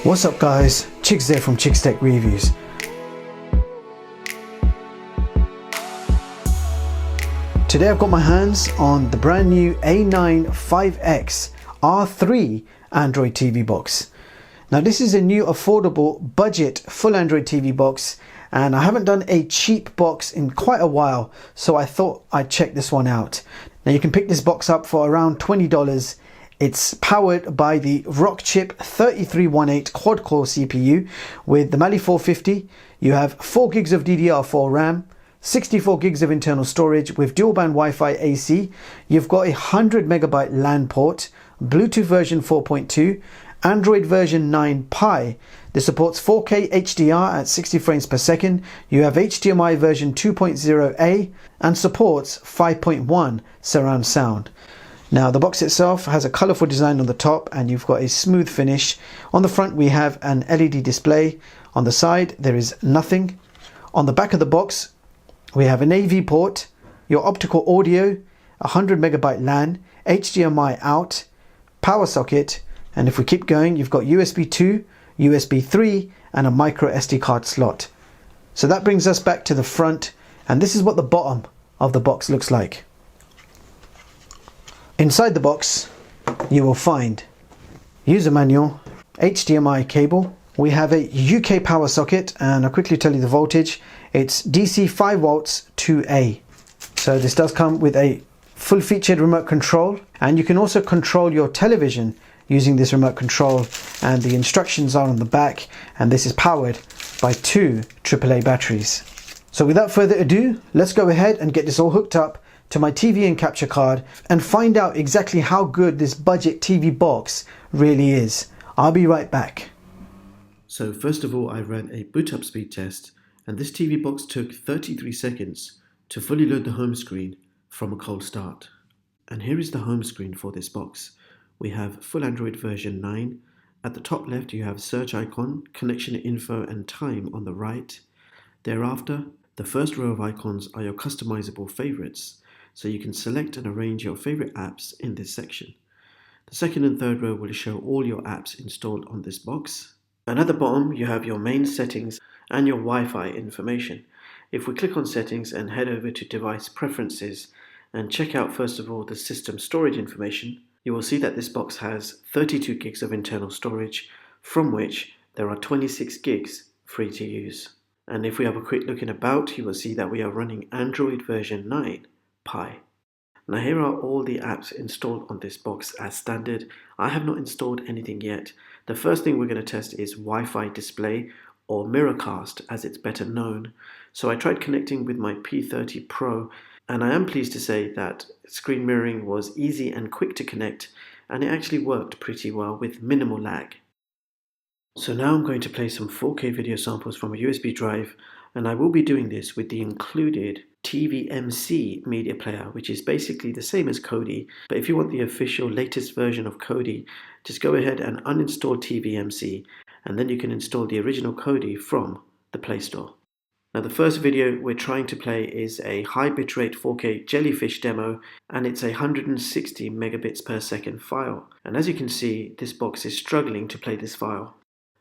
What's up guys, Chicks there from Chicks Tech Reviews. Today I've got my hands on the brand new A95X R3 Android TV box. Now this is a new affordable budget full Android TV box, and I haven't done a cheap box in quite a while, so I thought I'd check this one out. Now you can pick this box up for around $20. It's powered by the Rockchip 3318 Quad-core CPU with the Mali 450. You have 4 gigs of DDR4 RAM, 64 gigs of internal storage with dual band Wi-Fi AC. You've got a 100 megabyte LAN port, Bluetooth version 4.2, Android version 9 Pie. This supports 4K HDR at 60 frames per second. You have HDMI version 2.0A and supports 5.1 surround sound. Now the box itself has a colourful design on the top and you've got a smooth finish. On the front we have an LED display. On the side there is nothing. On the back of the box we have an AV port, your optical audio, 100 megabyte LAN, HDMI out, power socket, and if we keep going you've got USB 2, USB 3 and a micro SD card slot. So that brings us back to the front, and this is what the bottom of the box looks like. Inside the box you will find user manual, HDMI cable, we have a UK power socket, and I'll quickly tell you the voltage. It's DC 5 volts 2A. So this does come with a full featured remote control, and you can also control your television using this remote control, and the instructions are on the back, and this is powered by 2 AAA batteries. So without further ado, let's go ahead and get this all hooked up to my TV and capture card and find out exactly how good this budget TV box really is. I'll be right back. So first of all, I ran a boot up speed test, and this TV box took 33 seconds to fully load the home screen from a cold start. And here is the home screen for this box. We have full Android version 9. At the top left you have search icon, connection info and time on the right. Thereafter, the first row of icons are your customizable favorites, so you can select and arrange your favorite apps in this section. The second and third row will show all your apps installed on this box. And at the bottom you have your main settings and your Wi-Fi information. If we click on settings and head over to device preferences and check out first of all the system storage information, you will see that this box has 32 gigs of internal storage, from which there are 26 gigs free to use. And if we have a quick look in about, you will see that we are running Android version 9 Pie. Now here are all the apps installed on this box as standard. I have not installed anything yet. The first thing we're going to test is Wi-Fi display, or Miracast as it's better known. So I tried connecting with my P30 Pro, and I am pleased to say that screen mirroring was easy and quick to connect, and it actually worked pretty well with minimal lag. So now I'm going to play some 4K video samples from a USB drive, and I will be doing this with the included TVMC media player, which is basically the same as Kodi, but if you want the official latest version of Kodi, just go ahead and uninstall TVMC, and then you can install the original Kodi from the Play Store. Now the first video we're trying to play is a high bitrate 4K jellyfish demo, and it's a 160 megabits per second file, and as you can see this box is struggling to play this file.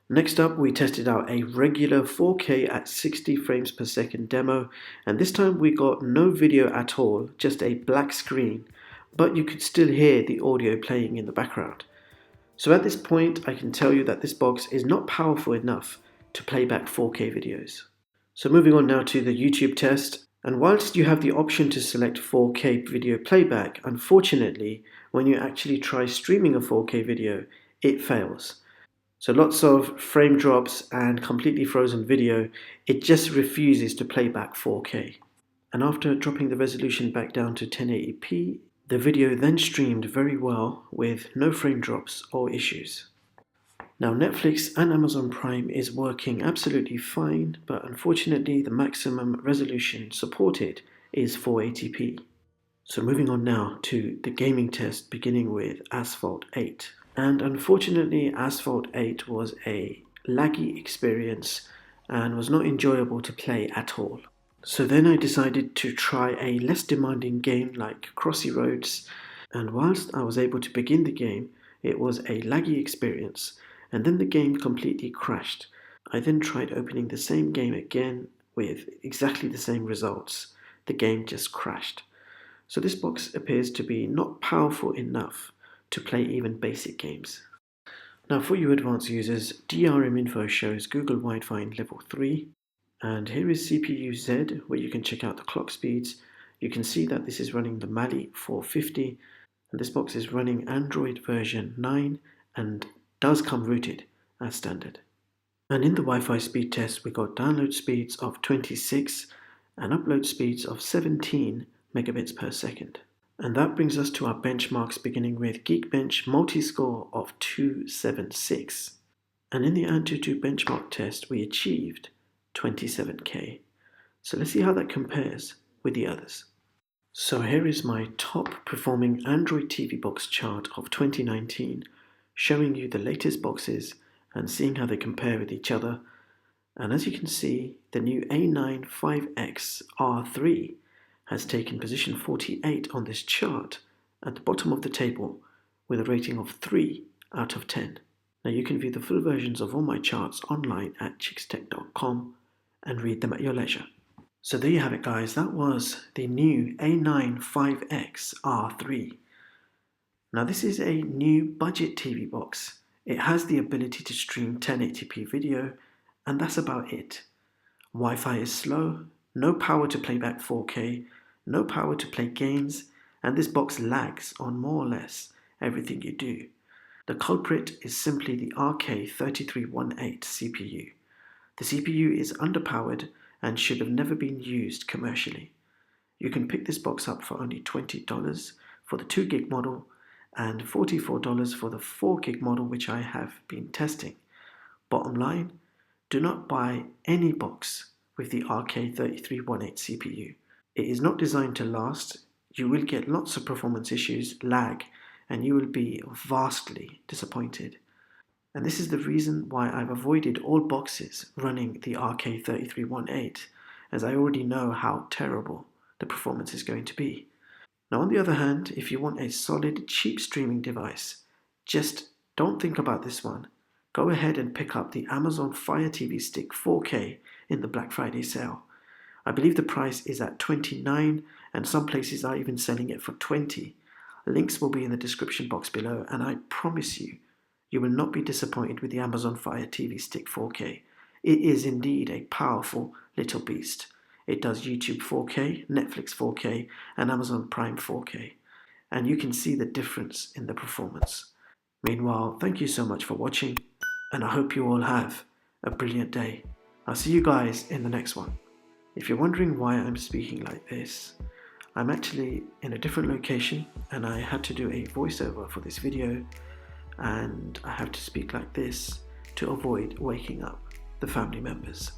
Next up we tested out a regular 4K at 60 frames per second demo, and this time we got no video at all, just a black screen, but you could still hear the audio playing in the background. So at this point I can tell you that this box is not powerful enough to play back 4K videos. So moving on now to the YouTube test, and whilst you have the option to select 4K video playback, unfortunately when you actually try streaming a 4K video it fails. So lots of frame drops and completely frozen video, it just refuses to play back 4K. And after dropping the resolution back down to 1080p, the video then streamed very well with no frame drops or issues. Now Netflix and Amazon Prime is working absolutely fine, but unfortunately the maximum resolution supported is 480p. So moving on now to the gaming test, beginning with Asphalt 8. And unfortunately Asphalt 8 was a laggy experience and was not enjoyable to play at all. So then I decided to try a less demanding game like Crossy Roads, and whilst I was able to begin the game, it was a laggy experience, and then the game completely crashed. I then tried opening the same game again with exactly the same results. The game just crashed. So this box appears to be not powerful enough to play even basic games. Now for you advanced users, DRM info shows Google Wi-Fi in level 3. And here is CPU Z, where you can check out the clock speeds. You can see that this is running the Mali 450, and this box is running Android version 9 and does come rooted as standard. And in the Wi-Fi speed test, we got download speeds of 26 and upload speeds of 17 megabits per second. And that brings us to our benchmarks, beginning with Geekbench multi-score of 276. And in the Antutu benchmark test, we achieved 27K. So let's see how that compares with the others. So here is my top performing Android TV box chart of 2019, showing you the latest boxes and seeing how they compare with each other. And as you can see, the new A95X R3 has taken position 48 on this chart at the bottom of the table with a rating of 3 out of 10. Now you can view the full versions of all my charts online at chickstech.com and read them at your leisure. So there you have it, guys. That was the new A95X R3. Now this is a new budget TV box. It has the ability to stream 1080p video, and that's about it. Wi-Fi is slow, no power to play back 4K, no power to play games, and this box lags on more or less everything you do. The culprit is simply the RK3318 CPU. The CPU is underpowered and should have never been used commercially. You can pick this box up for only $20 for the 2GB model and $44 for the 4GB model, which I have been testing. Bottom line, do not buy any box with the RK3318 CPU. It is not designed to last. You will get lots of performance issues, lag, and you will be vastly disappointed. And this is the reason why I've avoided all boxes running the RK3318, as I already know how terrible the performance is going to be. Now on the other hand, if you want a solid, cheap streaming device, just don't think about this one. Go ahead and pick up the Amazon Fire TV Stick 4K in the Black Friday sale. I believe the price is at $29, and some places are even selling it for $20. Links will be in the description box below, and I promise you, you will not be disappointed with the Amazon Fire TV Stick 4K. It is indeed a powerful little beast. It does YouTube 4K, Netflix 4K, and Amazon Prime 4K. And you can see the difference in the performance. Meanwhile, thank you so much for watching, and I hope you all have a brilliant day. I'll see you guys in the next one. If you're wondering why I'm speaking like this, I'm actually in a different location and I had to do a voiceover for this video, and I have to speak like this to avoid waking up the family members.